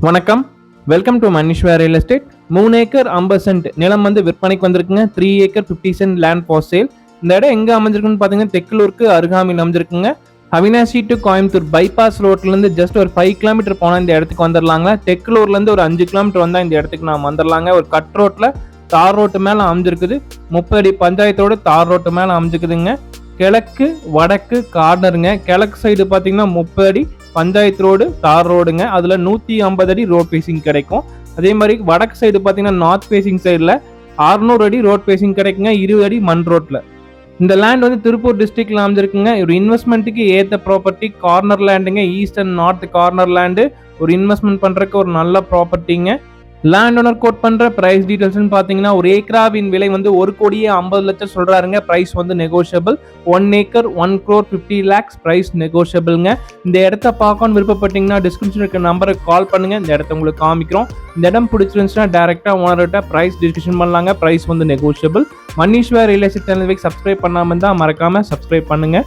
வணக்கம், welcome to Manishva real estate. 3 acre 50 cent நிலம் வந்து விற்பனைக்கு வந்திருக்குங்க. 3 acre 50 cent land for sale. இந்த இடம் எங்க அமைஞ்சிருக்குன்னு பாத்தீங்கன்னா தெக்கலூருக்கு அருகாமையில் அமைஞ்சிருக்குங்க. அவினாசி டு கோயம்புத்தூர் பைபாஸ் ரோட்ல இருந்து ஜஸ்ட் ஒரு 5 கிலோமீட்டர் போனா இந்த இடத்துக்கு வந்துடலாங்க. தெக்கலூர்ல இருந்து ஒரு 5 கிலோமீட்டர் வந்தா இந்த இடத்துக்கு நாம் வந்துடலாங்க. ஒரு கட் ரோட்ல தார் ரோட்டு மேல அமைஞ்சிருக்குது. 30 அடி பஞ்சாயத்தோட தார் ரோட்டு மேல அமைஞ்சிருக்குதுங்க. கிழக்கு வடக்கு கார்னருங்க. கிழக்கு சைடு பாத்தீங்கன்னா 30 அடி பஞ்சாயத்து ரோடு தார் ரோடுங்க. அதுல 150 அடி ரோட் பேசிங் கிடைக்கும். அதே மாதிரி வடக்கு சைடு பாத்தீங்கன்னா நார்த் பேசிங் சைடுல 600 அடி ரோட் பேசிங் கிடைக்குங்க. 20 அடி மண் ரோட்ல. இந்த லேண்ட் வந்து திருப்பூர் டிஸ்ட்ரிக்ட்ல அமைஞ்சிருக்குங்க. ஒரு இன்வெஸ்ட்மெண்ட்டுக்கு ஏத்த ப்ராப்பர்ட்டி. கார்னர் லேண்டுங்க. East and north corner land. ஒரு இன்வெஸ்ட்மெண்ட் பண்றதுக்கு ஒரு நல்ல ப்ராப்பர்ட்டிங்க. லேண்ட் ஓனர் கோட் பண்ற பிரைஸ் டீடைல்ஸ் பாத்தீங்கன்னா ஒரு ஏக்கராவின் விலை வந்து 1,50,00,000 சொல்றாருங்க. பிரைஸ் வந்து நெகோஷியபிள். 1 acre 1,50,00,000 price நெகோஷியபிள்ங்க. இந்த இடத்த பார்க்கணும்னு விருப்பப்பட்டீங்கன்னா டிஸ்கிரிப்ஷன் இருக்க நம்பருக்கு கால் பண்ணுங்க. இந்த இடத்த உங்களுக்கு காமிக்கிறோம். இந்த இடம் பிடிச்சிருந்துச்சுன்னா டைரக்டா ஓனர்கிட்ட பிரைஸ் டிஸ்கஷன் பண்ணலாங்க. பிரைஸ் வந்து நெகோஷியபிள். மனிஷ்வா ரியல் எஸ்டேட் சேனலுக்கு சப்ஸ்கிரைப் பண்ணாம இருந்தா மறக்காம சப்ஸ்கிரைப் பண்ணுங்க.